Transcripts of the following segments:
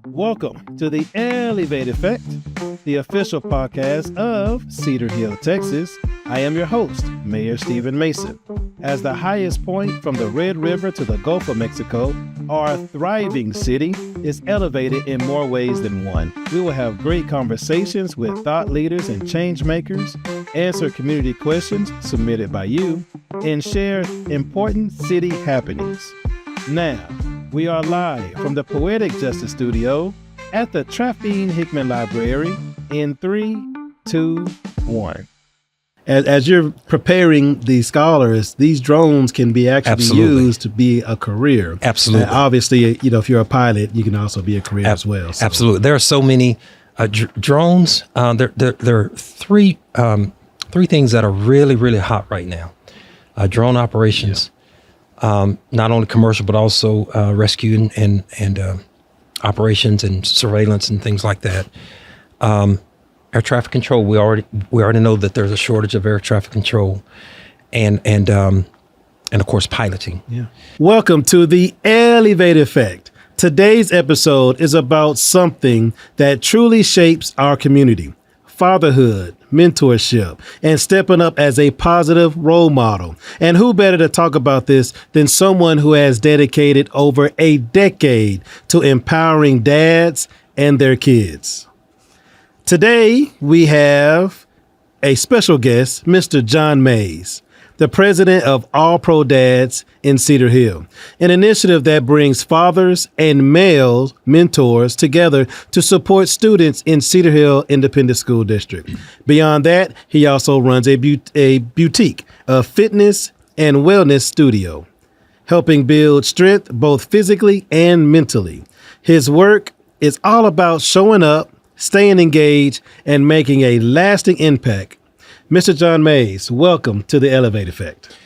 Welcome to the Elevate Effect, the official podcast of Cedar Hill, Texas. I am your host, Mayor Stephen Mason. As the highest point from the Red River to the Gulf of Mexico, our thriving city is elevated in more ways than one. We will have great conversations with thought leaders and change makers, answer community questions submitted by you, and share important city happenings. Now, we are live from the Poetic Justice Studio at the Trafine Hickman Library in 3, 2, 1. As you're preparing these scholars, these drones can be actually used to be a career. Absolutely. Obviously, if you're a pilot, you can also be a career as well. So. Absolutely. There are so many drones. There are three things that are really, really hot right now. Drone operations. Yeah. Not only commercial, but also rescue and operations and surveillance and things like that. Air traffic control. We already know that there's a shortage of air traffic control, and of course piloting. Yeah. Welcome to the Elevate Effect. Today's episode is about something that truly shapes our community: fatherhood, mentorship, and stepping up as a positive role model. And who better to talk about this than someone who has dedicated over a decade to empowering dads and their kids. Today, we have a special guest, Mr. John Mays, the president of All Pro Dads in Cedar Hill, an initiative that brings fathers and male mentors together to support students in Cedar Hill Independent School District. Beyond that, he also runs a boutique, a fitness and wellness studio, helping build strength both physically and mentally. His work is all about showing up, staying engaged, and making a lasting impact. Mr. John Mays, welcome to the Elevate Effect.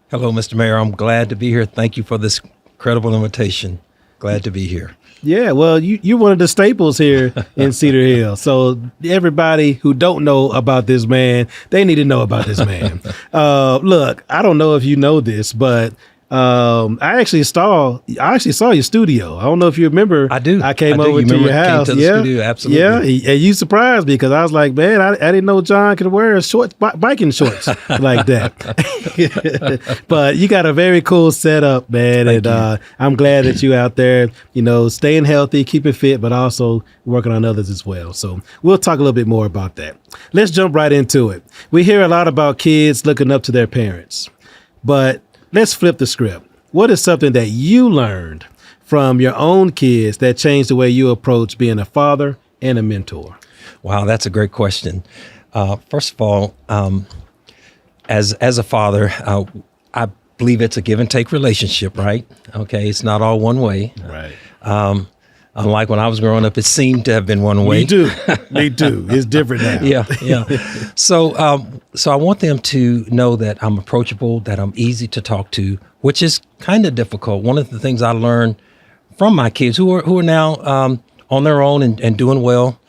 Hello, Mr. Mayor. I'm glad to be here. Thank you for this incredible invitation. Glad to be here. Yeah, well, you're one of the staples here in Cedar Hill. So everybody who don't know about this man, they need to know about this man. Look, I don't know if you know this, but I actually saw your studio. I don't know if you remember. I do. I came over to your house. Came to the studio, absolutely. Yeah, and you surprised me because I was like, man, I didn't know John could wear shorts, biking shorts like that. But you got a very cool setup, man, and I'm glad that you out there, staying healthy, keeping fit, but also working on others as well. So we'll talk a little bit more about that. Let's jump right into it. We hear a lot about kids looking up to their parents, but let's flip the script. What is something that you learned from your own kids that changed the way you approach being a father and a mentor? Wow, that's a great question. First of all, as a father, I believe it's a give and take relationship, right? Okay, it's not all one way. Right. Unlike when I was growing up, it seemed to have been one way. Me too. It's different now. Yeah. So I want them to know that I'm approachable, that I'm easy to talk to, which is kind of difficult. One of the things I learned from my kids who are now on their own and doing well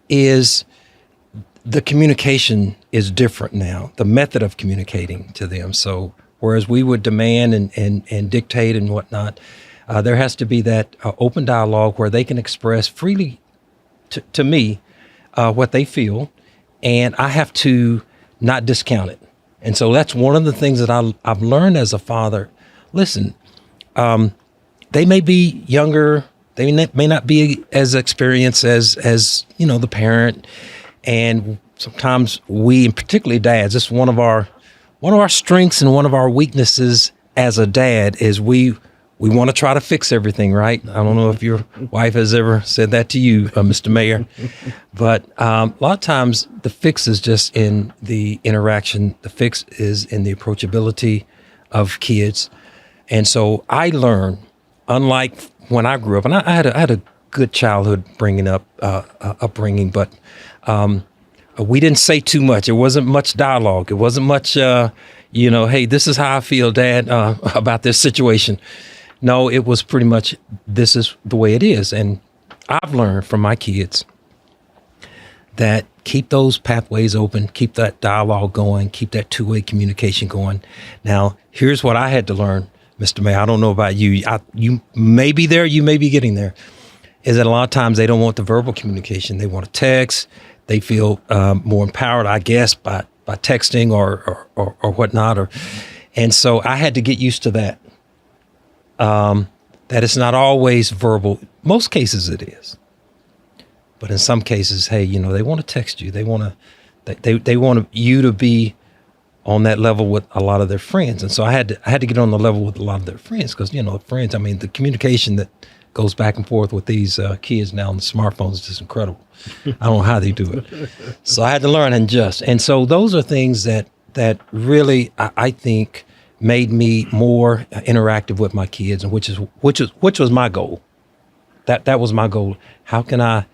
is the communication is different now, the method of communicating to them. So whereas we would demand and dictate and whatnot, there has to be that open dialogue where they can express freely to me what they feel, and I have to not discount it. And so that's one of the things that I've learned as a father. Listen, they may be younger, they may not be as experienced as the parent, and sometimes we, and particularly dads, it's one of our strengths and one of our weaknesses as a dad is we want to try to fix everything, right? I don't know if your wife has ever said that to you, Mr. Mayor, but a lot of times the fix is just in the interaction. The fix is in the approachability of kids. And so I learned, unlike when I grew up, and I had a good childhood upbringing, but we didn't say too much. It wasn't much dialogue. It wasn't much, hey, this is how I feel, Dad, about this situation. No, it was pretty much, this is the way it is. And I've learned from my kids that keep those pathways open, keep that dialogue going, keep that two-way communication going. Now, here's what I had to learn, Mr. May. I don't know about you. You may be there, you may be getting there. is that a lot of times they don't want the verbal communication. They want to text. They feel more empowered, I guess, by texting or whatnot. And so I had to get used to that. That it's not always verbal. Most cases it is. But in some cases, hey, they want to text you. They want you to be on that level with a lot of their friends. And so I had to get on the level with a lot of their friends because, friends, I mean, the communication that goes back and forth with these kids now on the smartphones is just incredible. I don't know how they do it. So I had to learn and adjust. And so those are things that really, I think, made me more interactive with my kids, and which was my goal. That was my goal. How can I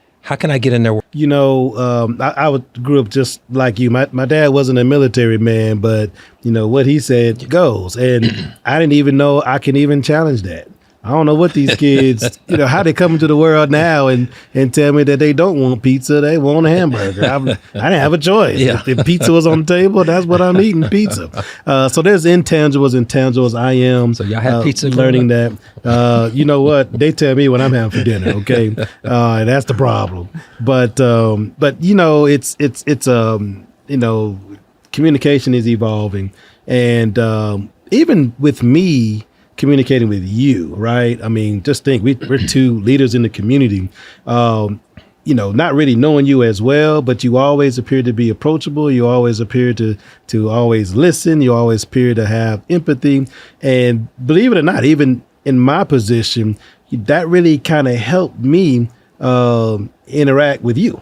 get in there? I grew up just like you. My dad wasn't a military man, but what he said goes. And I didn't even know I can even challenge that. I don't know what these kids, how they come into the world now and tell me that they don't want pizza, they want a hamburger. I didn't have a choice. Yeah. If pizza was on the table, that's what I'm eating, pizza. So there's intangibles. I am so y'all have pizza learning that. You know what? They tell me what I'm having for dinner, okay? That's the problem. But communication is evolving. And even with me, communicating with you, right? I mean, just think we're two leaders in the community, not really knowing you as well, but you always appear to be approachable. You always appear to always listen. You always appear to have empathy. And believe it or not, even in my position, that really kind of helped me interact with you,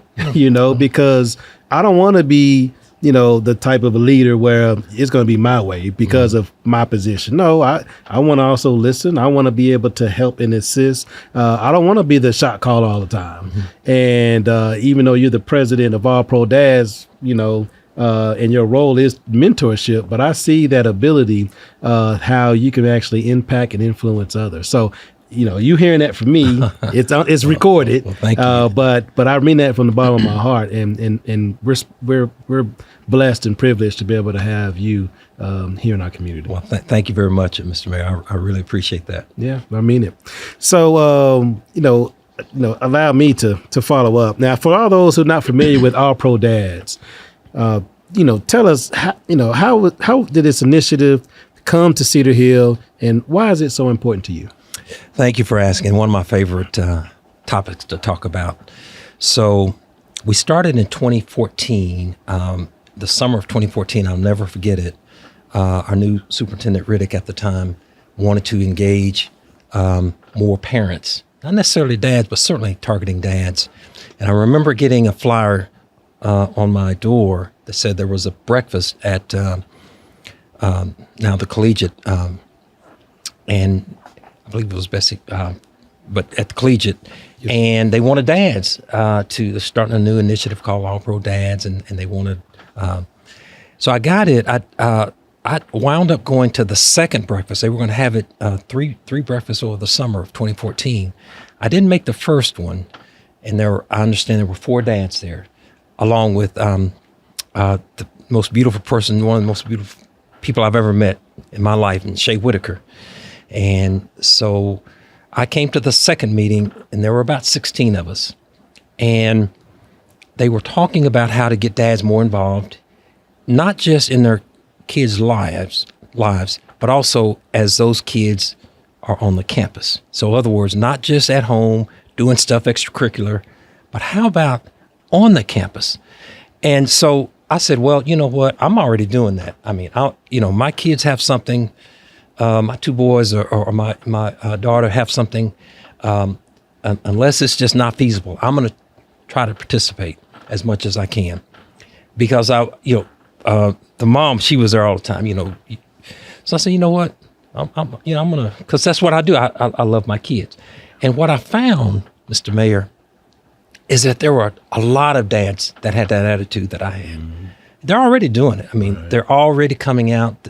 because I don't want to be the type of a leader where it's going to be my way because of my position. No, I want to also listen. I want to be able to help and assist. I don't want to be the shot caller all the time. And even though you're the president of All Pro Dads, and your role is mentorship, but I see that ability, how you can actually impact and influence others. So, you hearing that from me, it's recorded. Well, thank you. But I mean that from the bottom of my heart, and we're blessed and privileged to be able to have you here in our community. Well, thank you very much, Mr. Mayor. I really appreciate that. Yeah, I mean it. So allow me to follow up now. For all those who are not familiar with All Pro Dads, tell us how did this initiative come to Cedar Hill, and why is it so important to you? Thank you for asking. One of my favorite topics to talk about. So we started in 2014, the summer of 2014. I'll never forget it. Our new superintendent, Riddick, at the time, wanted to engage more parents, not necessarily dads, but certainly targeting dads. And I remember getting a flyer on my door that said there was a breakfast at now the Collegiate, and I believe it was Bessie, but at the Collegiate, yes. And they wanted dads to start a new initiative called All Pro Dads, and they wanted. So I got it. I wound up going to the second breakfast. They were going to have it three breakfasts over the summer of 2014. I didn't make the first one, and I understand there were 4 dads there, along with the most beautiful person, one of the most beautiful people I've ever met in my life, and Shay Whitaker. And so I came to the second meeting, and there were about 16 of us. And they were talking about how to get dads more involved, not just in their kids' lives, but also as those kids are on the campus. So in other words, not just at home doing stuff extracurricular, but how about on the campus? And so I said, well, you know what? I'm already doing that. I mean, my kids have something. My 2 boys or my daughter have something, unless it's just not feasible, I'm going to try to participate as much as I can, because the mom, she was there all the time, So I said, you know what, I'm going to, because that's what I do. I love my kids. And what I found, Mr. Mayor, is that there were a lot of dads that had that attitude that I had. Mm-hmm. They're already doing it. I mean, right. They're already coming out,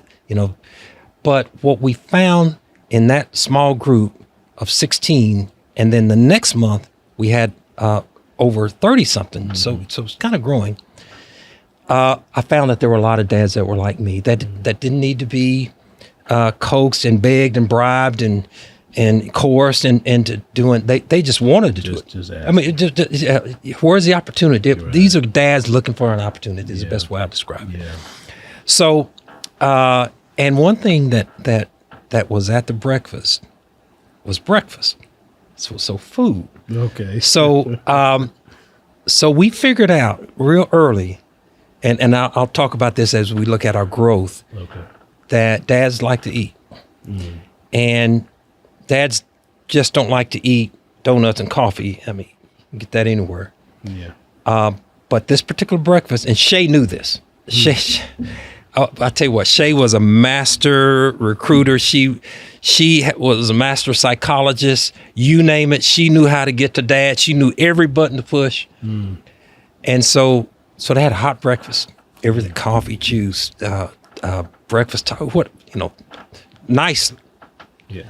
But what we found in that small group of 16, and then the next month we had over 30-something, mm-hmm. so it's kind of growing. I found that there were a lot of dads that were like me, that didn't need to be coaxed and begged and bribed and and coerced into doing. They just wanted to do it. Just I mean, where's the opportunity? Right. These are dads looking for an opportunity. Is the best way I describe it. Yeah. So, and one thing that was at the breakfast was breakfast. So food. Okay. So, so we figured out real early, and I'll talk about this as we look at our growth. Okay. That dads like to eat, and dads just don't like to eat donuts and coffee. I mean, you can get that anywhere. Yeah. But this particular breakfast, and Shay knew this. Shay, I tell you what, Shay was a master recruiter. She was a master psychologist. You name it, she knew how to get to dad. She knew every button to push. And so they had a hot breakfast, everything, coffee, juice, breakfast, nice. Yeah.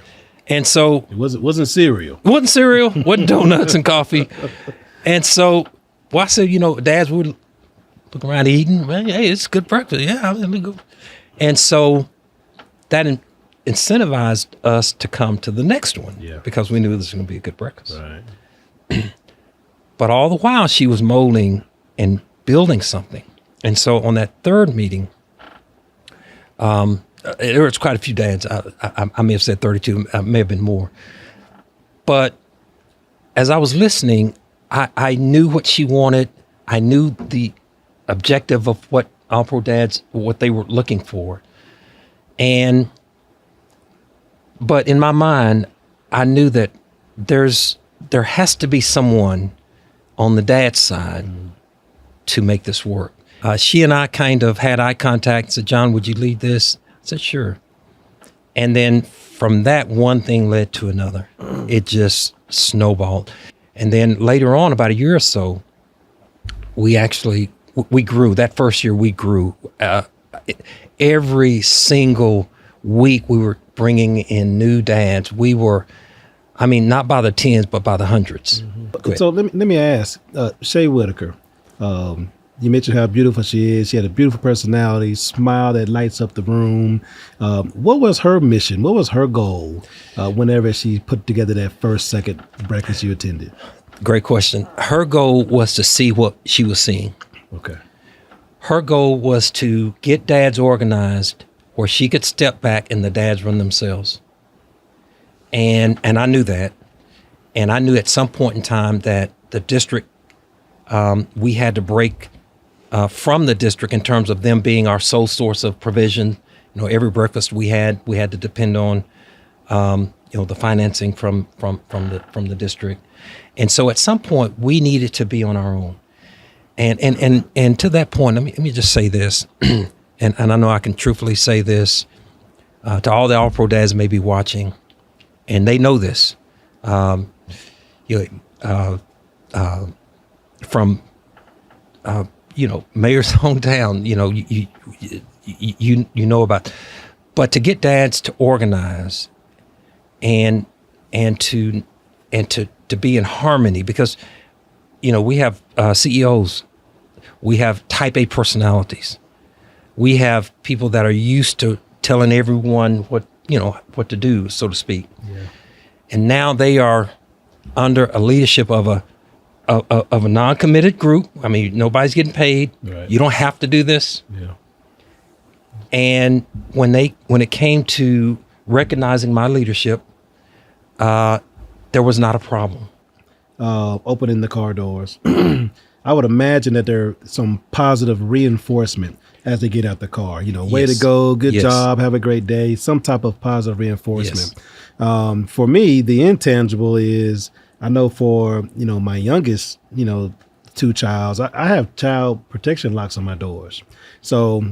And so It wasn't cereal. it wasn't cereal, wasn't donuts and coffee. And so, I said, dads would look around eating. Well, hey, it's good breakfast. Yeah, let me go. And so that incentivized us to come to the next one. Yeah. Because we knew this was going to be a good breakfast. Right. But all the while, she was molding and building something. And so on that third meeting, there was quite a few dads. I may have said 32. May have been more. But as I was listening, I knew what she wanted. I knew the objective of what All Pro Dads, what they were looking for. But in my mind, I knew that there has to be someone on the dad's side to make this work. She and I kind of had eye contact and said, John, would you lead this? I said, sure. And then from that, one thing led to another. It just snowballed. And then later on, about a year or so, we grew. That first year we grew. Every single week we were bringing in new dads. We were, not by the tens, but by the hundreds. So let me ask, Shay Whitaker, you mentioned how beautiful she is. She had a beautiful personality, smile that lights up the room. What was her mission? What was her goal whenever she put together that second breakfast you attended? Great question. Her goal was to see what she was seeing. Okay. Her goal was to get dads organized where she could step back and the dads run themselves. And I knew that. And I knew at some point in time that the district, we had to break from the district in terms of them being our sole source of provision. Every breakfast we had to depend on, the financing from the district. And so at some point we needed to be on our own. And to that point, let me just say this, and I know I can truthfully say this to all the All Pro Dads may be watching, and they know this. From mayor's hometown, you know about, but to get dads to organize and to be in harmony, because we have CEOs, we have type A personalities, we have people that are used to telling everyone what to do, so to speak. Yeah. And now they are under a leadership of a non-committed group. Nobody's getting paid. Right. You don't have to do this. Yeah. And when it came to recognizing my leadership, there was not a problem. Opening the car doors. I would imagine that there's some positive reinforcement as they get out the car. Way to go, good job, have a great day, some type of positive reinforcement. Yes. For me, the intangible is, I know for, my youngest, two childs, I have child protection locks on my doors. So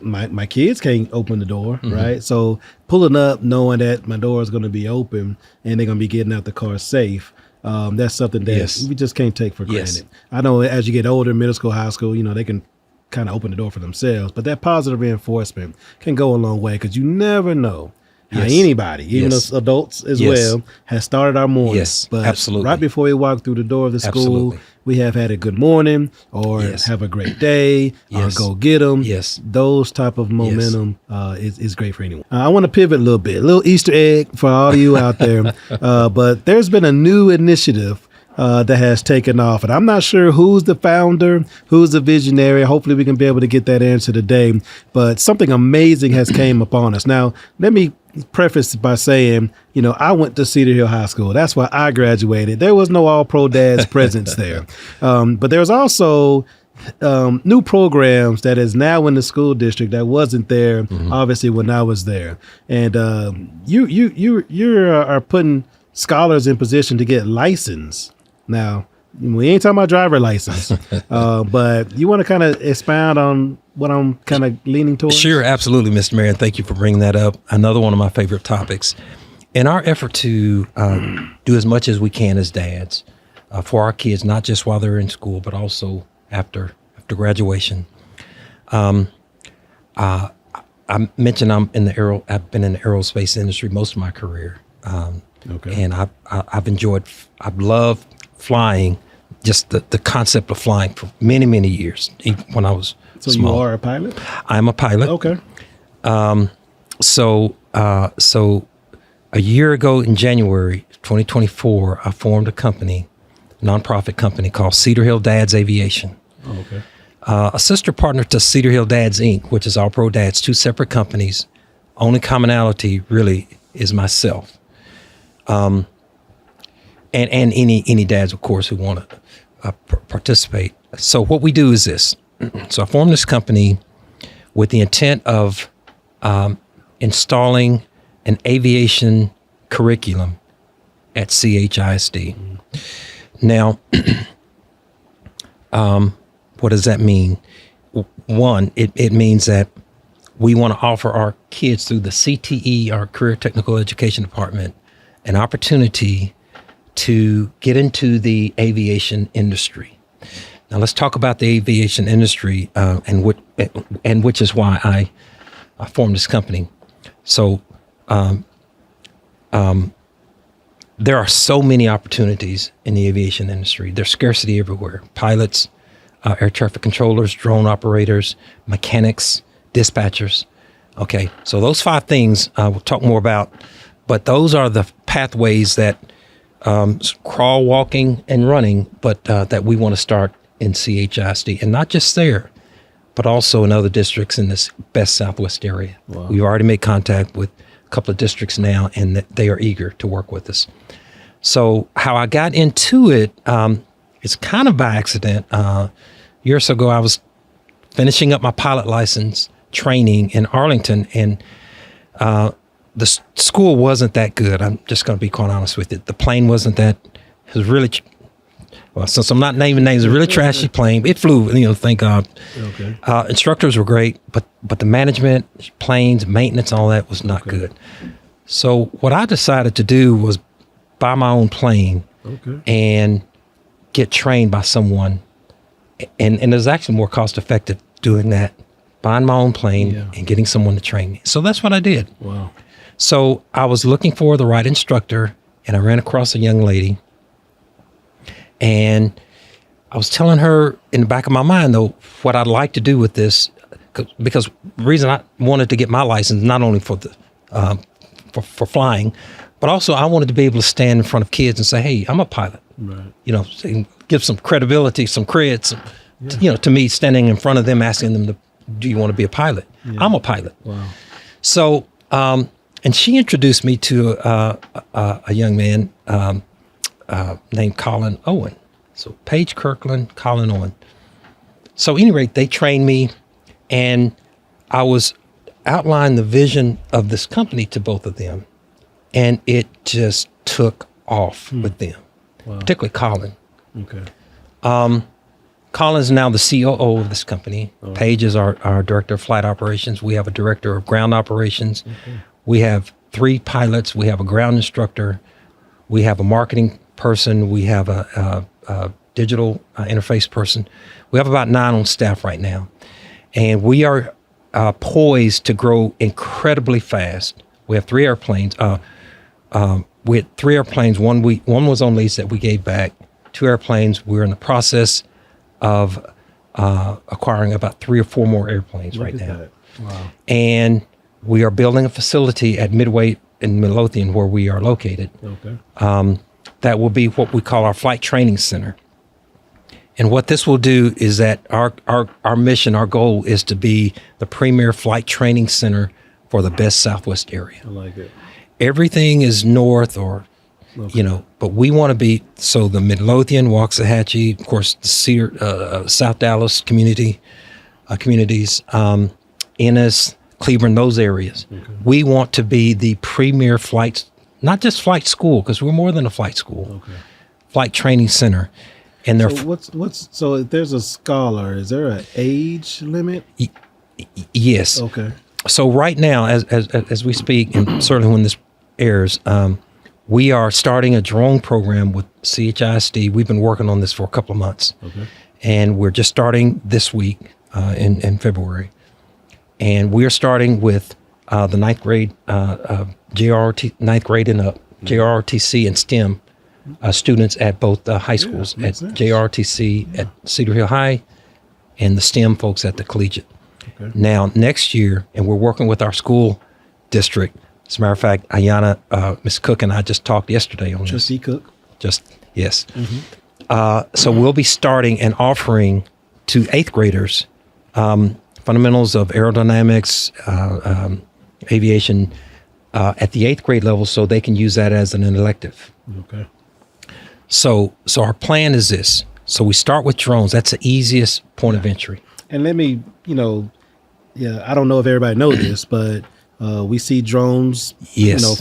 my kids can't open the door, right? So pulling up, knowing that my door is going to be open and they're going to be getting out the car safe, that's something that we just can't take for granted. I know as you get older, middle school, high school, they can kind of open the door for themselves. But that positive reinforcement can go a long way, because you never know how anybody, even us adults as well, has started our morning. Yes, but absolutely. right before we walk through the door of the school, we have had a good morning, or Yes. have a great day, Yes. or go get them. Yes. Those type of momentum is great for anyone. I want to pivot a little bit, a little Easter egg for all of you out there. But there's been a new initiative that has taken off. And I'm not sure who's the founder, who's the visionary. Hopefully we can be able to get that answer today. But something amazing has came upon us. Now, let me preface by saying, I went to Cedar Hill High School. That's why I graduated. There was no all-pro dads presence there. But there's also new programs that is now in the school district that wasn't there, obviously, when I was there. And you are putting scholars in position to get licensed. Now, we ain't talking about driver license, but you want to kind of expound on what I'm kind of leaning towards? Sure, absolutely, Mr. Mayor. Thank you for bringing that up. Another one of my favorite topics. In our effort to do as much as we can as dads for our kids, not just while they're in school, but also after graduation. I mentioned I've been in the aerospace industry most of my career. Okay. And I've loved flying, just the concept of flying for many, many years, even when I was small. You are a pilot? I'm a pilot. Okay. So a year ago in January 2024, I formed a nonprofit company called Cedar Hill Dads Aviation. Oh, okay. A sister partner to Cedar Hill Dads Inc., which is All Pro Dads, two separate companies. Only commonality really is myself. And any dads, of course, who want to participate. So what we do is this. So I formed this company with the intent of installing an aviation curriculum at CHISD. Now, what does that mean? One, it means that we want to offer our kids through the CTE, our Career Technical Education Department, an opportunity to get into the aviation industry. Now let's talk about the aviation industry, and which is why I formed this company. So there are so many opportunities in the aviation industry. There's scarcity everywhere. Pilots, air traffic controllers, drone operators, mechanics, dispatchers. Okay, so those 5 things we'll talk more about, but those are the pathways that crawl, walking, and running, but that we want to start in CHISD, and not just there, but also in other districts in this best Southwest area. Wow. We've already made contact with a couple of districts now, and they are eager to work with us. So how I got into it, it's kind of by accident. Years ago, I was finishing up my pilot license training in Arlington, and the school wasn't that good. I'm just going to be quite honest with you. The plane wasn't that. It was really, since I'm not naming names, it was a really trashy plane. It flew, thank God. Okay. Instructors were great, but the management, planes, maintenance, all that was not good. So what I decided to do was buy my own plane and get trained by someone. And it was actually more cost effective doing that, buying my own plane and getting someone to train me. So that's what I did. Wow. So I was looking for the right instructor, and I ran across a young lady. And I was telling her in the back of my mind, though, what I'd like to do with this, because the reason I wanted to get my license, not only for the for flying, but also I wanted to be able to stand in front of kids and say, hey, I'm a pilot. Right. Give some credibility, some credit, to me standing in front of them, asking them, do you want to be a pilot? Yeah. I'm a pilot. Wow. So, and she introduced me to a young man named Colin Owen. So Paige Kirkland, Colin Owen. So at any rate, they trained me, and I was outlining the vision of this company to both of them, and it just took off with them, particularly Colin. Okay. Colin's now the COO of this company. Paige is our director of flight operations. We have a director of ground operations. We have 3 pilots. We have a ground instructor. We have a marketing person. We have a digital interface person. We have about 9 on staff right now. And we are poised to grow incredibly fast. We have 3 airplanes. We had 3 airplanes. One was on lease that we gave back. 2 airplanes. We're in the process of acquiring about 3 or 4 more airplanes right now. That. Wow. And we are building a facility at Midway in Midlothian where we are located. Okay. That will be what we call our flight training center. And what this will do is that our mission, our goal is to be the premier flight training center for the best Southwest area. I like it. Everything is north or, but we want to be, so the Midlothian, Waxahachie, of course, the Cedar, South Dallas communities, Ennis, Cleveland, those areas. Okay. We want to be the premier flight, not just flight school, because we're more than a flight school, flight training center. And so if there's a scholar, is there an age limit? Yes. Okay. So right now, as we speak, and certainly when this airs, we are starting a drone program with CHISD. We've been working on this for a couple of months. Okay. And we're just starting this week in February. And we're starting with the 9th grade, JRT, 9th grade and up, JROTC and STEM students at both high schools, at JRTC at Cedar Hill High and the STEM folks at the collegiate. Okay. Now, next year, and we're working with our school district. As a matter of fact, Ayana, Ms. Cook and I just talked yesterday on Trustee Cook? Yes. Mm-hmm. So we'll be starting and offering to 8th graders fundamentals of aerodynamics, aviation at the 8th grade level so they can use that as an elective. Okay. So our plan is this. So we start with drones. That's the easiest point of entry. And let me, I don't know if everybody knows this, but we see drones,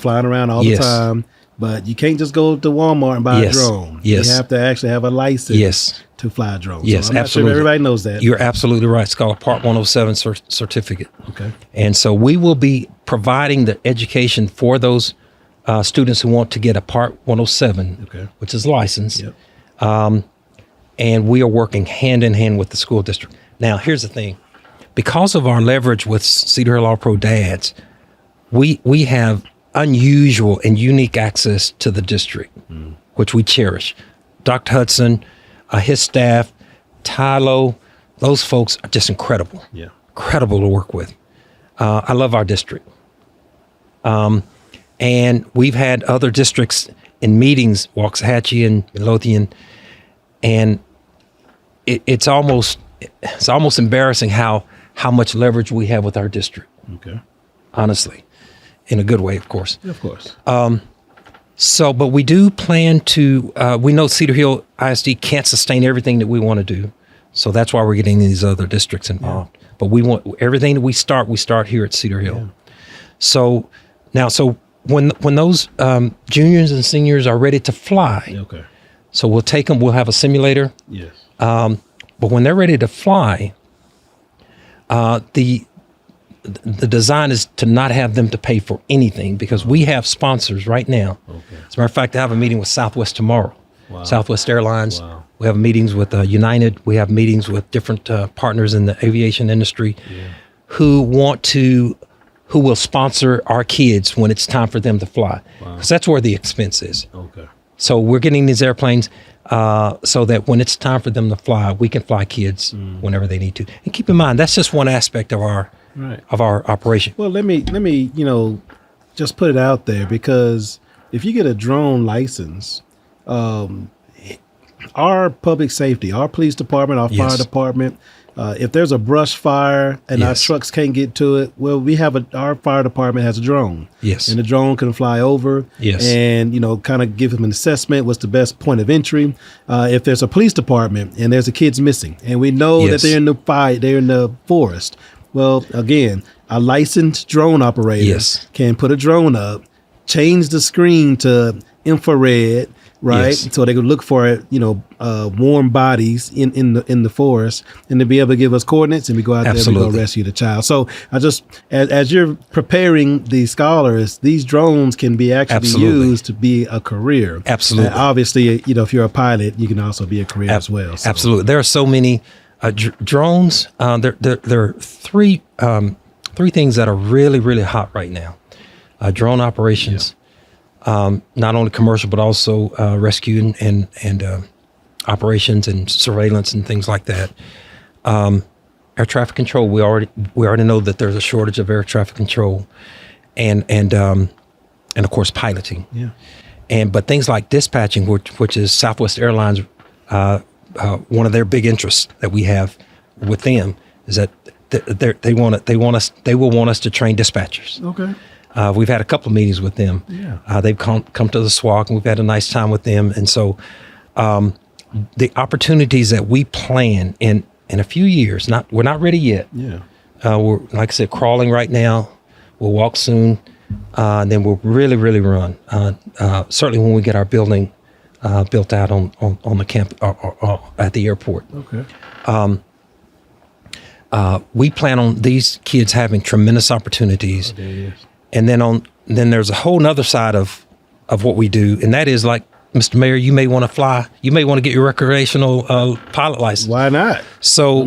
flying around all the time. But you can't just go to Walmart and buy a drone. Yes. You have to actually have a license to fly a drone. Yes, so I'm absolutely. Not sure everybody knows that. You're absolutely right. It's called a Part 107 certificate. Okay. And so we will be providing the education for those students who want to get a Part 107, which is licensed. Yep. And we are working hand in hand with the school district. Now, here's the thing. Because of our leverage with Cedar Hill All-Pro Dads, we have unusual and unique access to the district, which we cherish. Dr. Hudson, his staff, Tylo, those folks are just incredible. Yeah. Incredible to work with. I love our district. And we've had other districts in meetings, Waxahachie and Midlothian, and it's almost embarrassing how much leverage we have with our district. Okay. Honestly. In a good way, of course. Of course. But we do plan to, we know Cedar Hill ISD can't sustain everything that we want to do. So that's why we're getting these other districts involved. Yeah. But we want everything that we start here at Cedar Hill. Yeah. So when those juniors and seniors are ready to fly, so we'll take them, we'll have a simulator. Yes. But when they're ready to fly, the design is to not have them to pay for anything because we have sponsors right now. Okay. As a matter of fact, I have a meeting with Southwest tomorrow. Wow. Southwest Airlines. Wow. We have meetings with United. We have meetings with different partners in the aviation industry who will sponsor our kids when it's time for them to fly. Because that's where the expense is. Okay. So we're getting these airplanes so that when it's time for them to fly, we can fly kids whenever they need to. And keep in mind, that's just one aspect of our operation. Well, let me just put it out there, because if you get a drone license, our public safety, our police department, our fire department, if there's a brush fire and our trucks can't get to it, well, our fire department has a drone. Yes. And the drone can fly over and, kind of give them an assessment. What's the best point of entry? If there's a police department and there's a kid's missing and we know that they're in the forest. Well, again, a licensed drone operator can put a drone up, change the screen to infrared, right? Yes. So they could look for warm bodies in the forest, and to be able to give us coordinates, and we go out there and we go rescue the child. So I just, as you're preparing these scholars, these drones can be actually used to be a career. Absolutely. Obviously, if you're a pilot, you can also be a career as well. So. Absolutely. There are so many drones. There are three things that are really, really hot right now. Drone operations. Not only commercial, but also rescue and operations and surveillance and things like that. Air traffic control, we already know that there's a shortage of air traffic control, and of course piloting. Yeah. But things like dispatching, which is Southwest Airlines, one of their big interests that we have with them is that they will want us to train dispatchers. Okay. We've had a couple of meetings with them. Yeah. They've come to the SWAC, and we've had a nice time with them. And so the opportunities that we plan in a few years, we're not ready yet. Yeah. We're, like I said, crawling right now. We'll walk soon. And then we'll really, really run. Certainly when we get our building built out on the camp or at the airport. Okay. We plan on these kids having tremendous opportunities. There it is. And then there's a whole nother side of what we do, and that is, like, Mr. Mayor, you may want to fly. You may want to get your recreational pilot license. Why not? So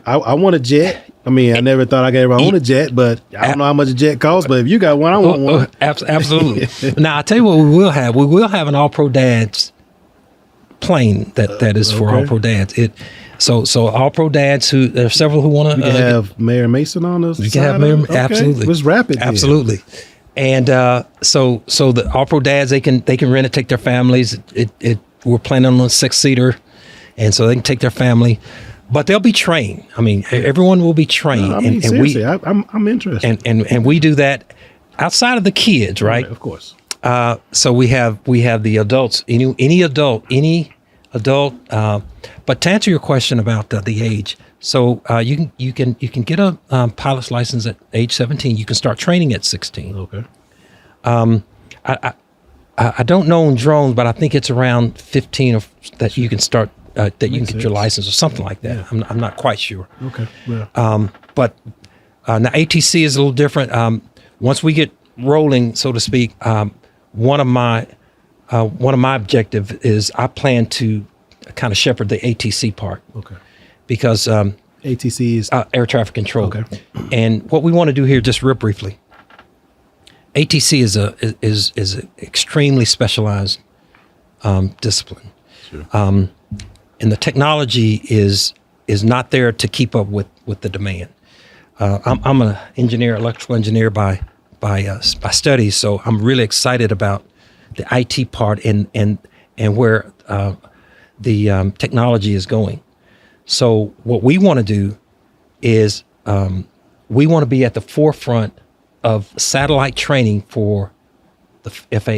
I want a jet. I never thought I could ever own a jet, but I don't know how much a jet costs. But if you got one, I want one. Absolutely. Now, I'll tell you what we will have. We will have an All-Pro Dads plane that is for okay. All-Pro Dads. So All-Pro Dads, there are several who want to. We can have Mayor Mason on us. We can have Mayor, okay. Absolutely. Let's wrap it. Absolutely. Then. And so the All-Pro Dads, they can rent it, take their families. We're planning on a 6-seater, and so they can take their family, but they'll be trained. Everyone will be trained. No, seriously, I'm interested. And we do that outside of the kids, right? Of course. So we have the adults, any adult. But to answer your question about the age, so you can get a pilot's license at age 17. You can start training at 16. Okay. I don't know on drones, but I think it's around 15 that you can start that you can get your license or something like that. Yeah. I'm not quite sure. Okay. Yeah. But now ATC is a little different. Once we get rolling, so to speak, one of my objectives is I plan to kind of shepherd the ATC part. Okay. Because ATC is air traffic control. Okay. And what we want to do here, just real briefly, ATC is an extremely specialized discipline. Sure. And the technology is not there to keep up with the demand. I'm an engineer, electrical engineer by study, so I'm really excited about the IT part and where the technology is going. So what we want to do is we want to be at the forefront of satellite training for the FAA.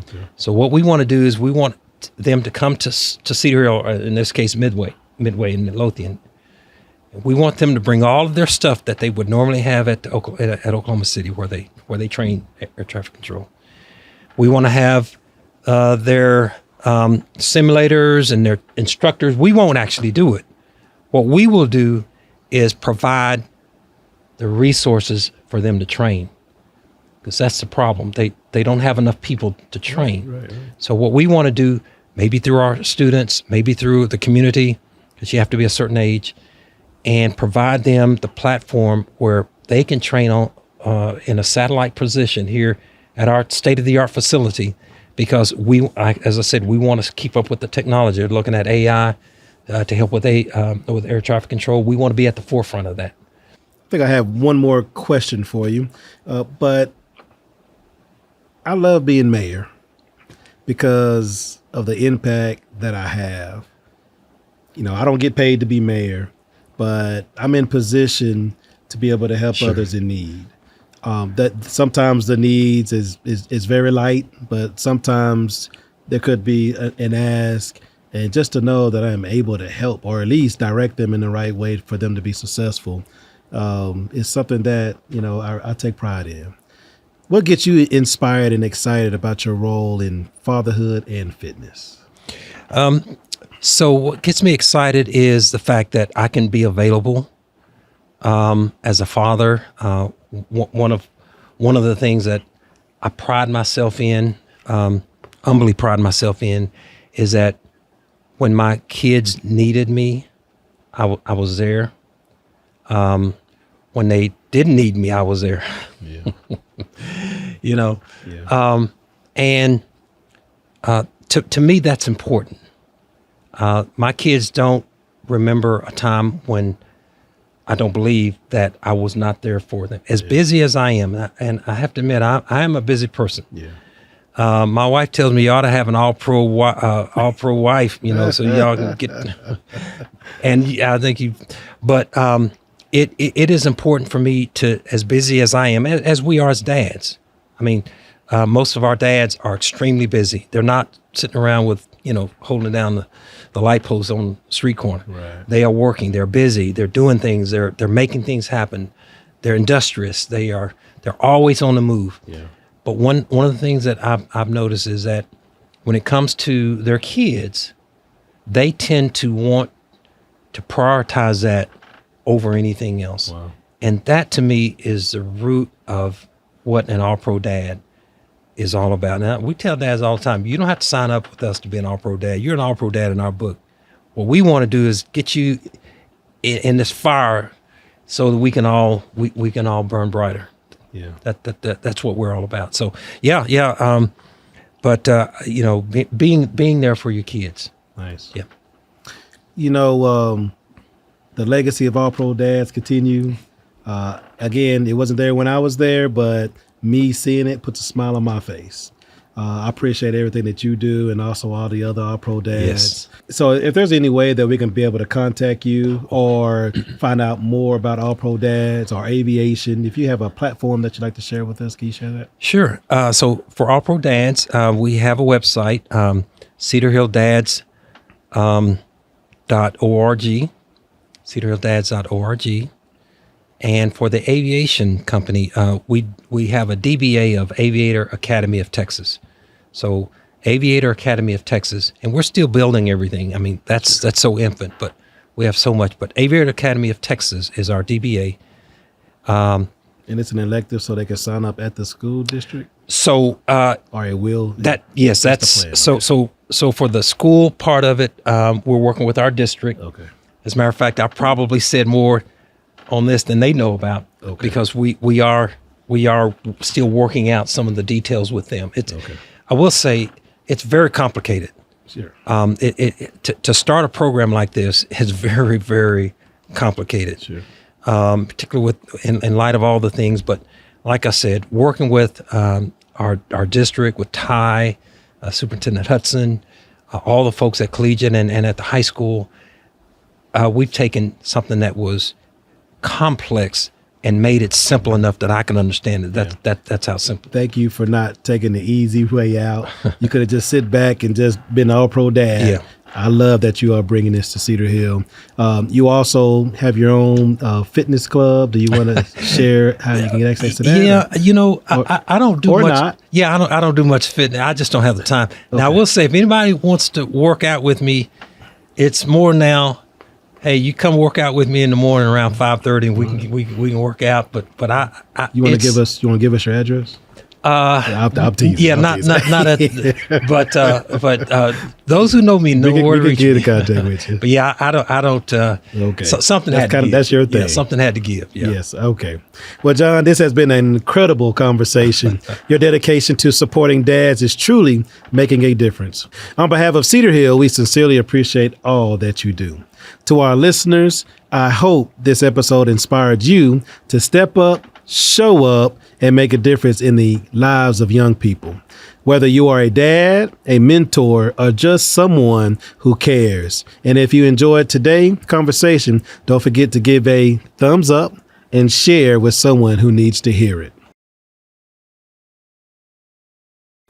Okay. So what we want to do is we want them to come to Cedar Hill, or in this case Midway in Midlothian. We want them to bring all of their stuff that they would normally have at Oklahoma City, where they train air traffic control. We want to have their simulators and their instructors. We won't actually do it. What we will do is provide the resources for them to train, because that's the problem. They don't have enough people to train. Right. So what we want to do, maybe through our students, maybe through the community, because you have to be a certain age, and provide them the platform where they can train on in a satellite position here at our state-of-the-art facility, because as I said, we want to keep up with the technology. We're looking at AI to help with air traffic control. We want to be at the forefront of that. I think I have one more question for you, but I love being mayor because of the impact that I have. I don't get paid to be mayor, but I'm in position to be able to help others in need. That sometimes the needs is very light, but sometimes there could be an ask, and just to know that I'm able to help or at least direct them in the right way for them to be successful is something that I take pride in. What gets you inspired and excited about your role in fatherhood and fitness? So what gets me excited is the fact that I can be available as a father. One of the things that I pride myself in, humbly pride myself in, is that when my kids needed me, I was there. When they didn't need me, I was there. Yeah. And to me, that's important. My kids don't remember a time when I don't believe that I was not there for them. As busy as I am, and I have to admit, I am a busy person. Yeah. My wife tells me you ought to have an all pro wife, so y'all can get. And I think but it is important for me to, as busy as I am, as we are as dads. I mean, most of our dads are extremely busy. They're not sitting around with, holding down the light post on the street corner. Right. They are working. They're busy. They're doing things. They're making things happen. They're industrious. They're always on the move. Yeah. But one of the things that I've noticed is that when it comes to their kids, they tend to want to prioritize that over anything else. Wow. And that to me is the root of what an all-pro dad is all about. Now, we tell dads all the time, you don't have to sign up with us to be an all-pro dad. You're an all-pro dad in our book. What we want to do is get you in this fire so that we can all burn brighter. Yeah. That's what we're all about. So being there for your kids. Nice. Yeah. The legacy of All Pro Dads continue. Again, it wasn't there when I was there, but me seeing it puts a smile on my face. I appreciate everything that you do and also all the other All Pro Dads. Yes. So if there's any way that we can be able to contact you or find out more about All Pro Dads or aviation, if you have a platform that you'd like to share with us, can you share that? Sure. So for All Pro Dads, we have a website, cedarhilldads.org, cedarhilldads.org. And for the aviation company, we have a DBA of Aviator Academy of Texas. So Aviator Academy of Texas, and we're still building everything. I mean, that's so infant, but we have so much. But Aviator Academy of Texas is our DBA. And it's an elective, so they can sign up at the school district. So, or it will. That's the plan. So for the school part of it, we're working with our district. Okay. As a matter of fact, I probably said more on this than they know about, because we are still working out some of the details with them. I will say it's very complicated. Sure. To start a program like this is very, very complicated. Sure. Particularly in light of all the things. But like I said, working with our district, with Ty, Superintendent Hudson, all the folks at Collegiate and at the high school, we've taken something that was complex and made it simple enough that I can understand it. That's how simple. Thank you for not taking the easy way out. You could have just sit back and just been an all-pro dad. Yeah. I love that you are bringing this to Cedar Hill. You also have your own fitness club. Do you want to share how you can get access to that? Yeah, I don't do much. Not. Yeah, I don't do much fitness. I just don't have the time. Now, I will say, if anybody wants to work out with me, it's more now. Hey, you come work out with me in the morning around 5:30, and we can work out. But you want to give us your address? I'm teasing. Yeah, not at, but those who know me know where to reach me. We can get in contact with you. But yeah, I don't. Okay, something had to give. That's your thing. Yeah, something had to give. Yeah. Yes. Okay. Well, John, this has been an incredible conversation. Your dedication to supporting dads is truly making a difference. On behalf of Cedar Hill, we sincerely appreciate all that you do. To our listeners, I hope this episode inspired you to step up, show up, and make a difference in the lives of young people. Whether you are a dad, a mentor, or just someone who cares. And if you enjoyed today's conversation, don't forget to give a thumbs up and share with someone who needs to hear it.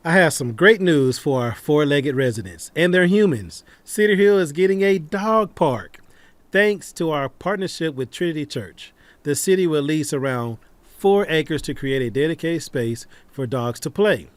I have some great news for our four-legged residents and their humans. Cedar Hill is getting a dog park. Thanks to our partnership with Trinity Church, the city will lease around 4 acres to create a dedicated space for dogs to play.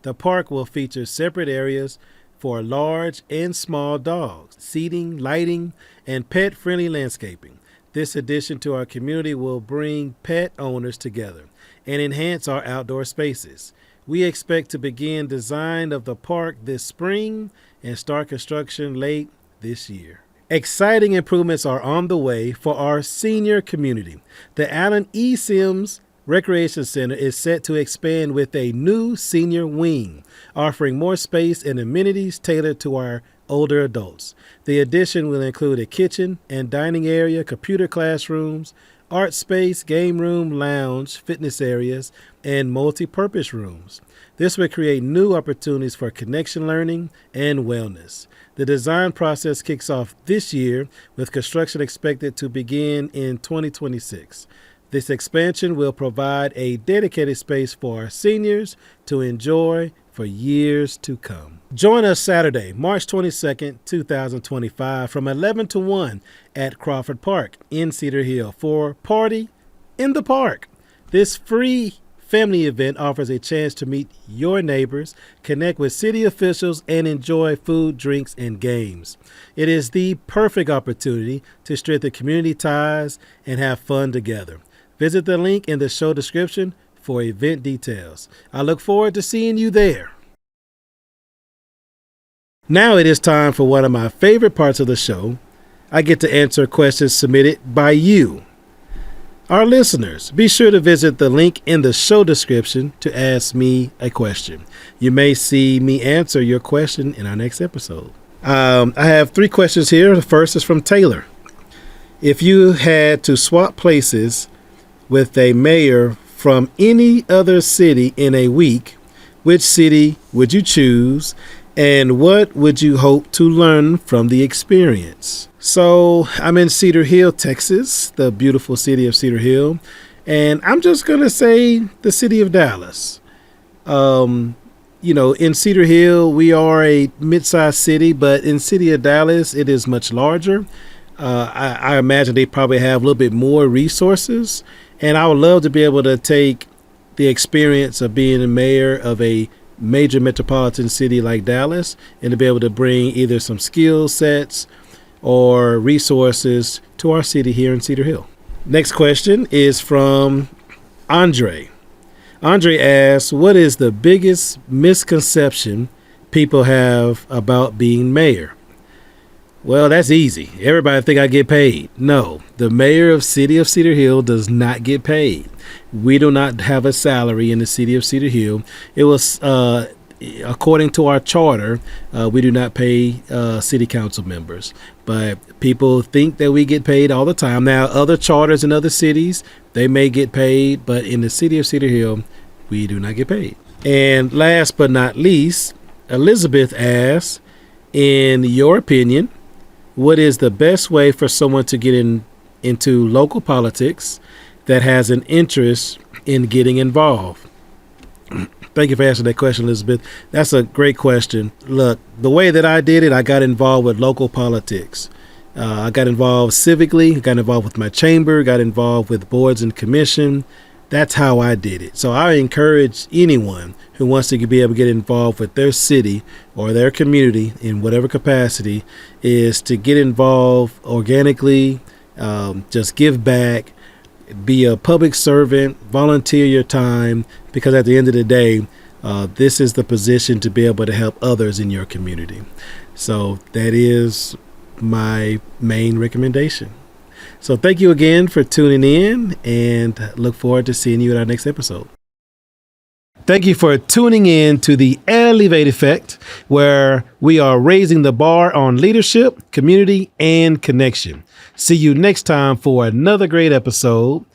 The park will feature separate areas for large and small dogs, seating, lighting, and pet-friendly landscaping. This addition to our community will bring pet owners together and enhance our outdoor spaces. We expect to begin design of the park this spring and start construction late this year. Exciting improvements are on the way for our senior community. The Allen E. Sims Recreation Center is set to expand with a new senior wing, offering more space and amenities tailored to our older adults. The addition will include a kitchen and dining area, computer classrooms, art space, game room, lounge, fitness areas, and multi-purpose rooms. This will create new opportunities for connection learning and wellness. The design process kicks off this year, with construction expected to begin in 2026. This expansion will provide a dedicated space for our seniors to enjoy for years to come. Join us Saturday, March 22nd, 2025 from 11 to 1 at Crawford Park in Cedar Hill for Party in the Park. This free family event offers a chance to meet your neighbors, connect with city officials, and enjoy food, drinks, and games. It is the perfect opportunity to strengthen community ties and have fun together. Visit the link in the show description for event details. I look forward to seeing you there. Now it is time for one of my favorite parts of the show. I get to answer questions submitted by you, our listeners. Be sure to visit the link in the show description to ask me a question. You may see me answer your question in our next episode. I have 3 questions here. The first is from Taylor. If you had to swap places with a mayor from any other city in a week, which city would you choose, and what would you hope to learn from the experience? So I'm in Cedar Hill, Texas, the beautiful city of Cedar Hill, and I'm just going to say the city of Dallas. In Cedar Hill, we are a mid-sized city, but in city of Dallas, it is much larger. I imagine they probably have a little bit more resources. And I would love to be able to take the experience of being a mayor of a major metropolitan city like Dallas and to be able to bring either some skill sets or resources to our city here in Cedar Hill. Next question is from Andre. Andre asks, what is the biggest misconception people have about being mayor? Well, that's easy. Everybody think I get paid. No, the mayor of City of Cedar Hill does not get paid. We do not have a salary in the City of Cedar Hill. It was, according to our charter, we do not pay city council members. But people think that we get paid all the time. Now, other charters in other cities, they may get paid, but in the City of Cedar Hill, we do not get paid. And last but not least, Elizabeth asks, in your opinion, what is the best way for someone to get into local politics that has an interest in getting involved? Thank you for answering that question, Elizabeth. That's a great question. Look, the way that I did it, I got involved with local politics. I got involved civically, got involved with my chamber, got involved with boards and commission. That's how I did it. So I encourage anyone who wants to be able to get involved with their city or their community in whatever capacity is to get involved organically, just give back, be a public servant, volunteer your time, because at the end of the day, this is the position to be able to help others in your community. So that is my main recommendation. So thank you again for tuning in, and look forward to seeing you in our next episode. Thank you for tuning in to the Elevate Effect, where we are raising the bar on leadership, community, and connection. See you next time for another great episode.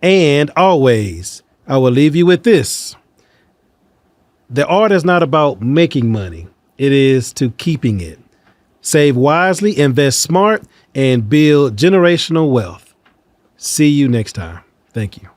And always, I will leave you with this. The art is not about making money. It is to keeping it. Save wisely, invest smart, and build generational wealth. See you next time. Thank you.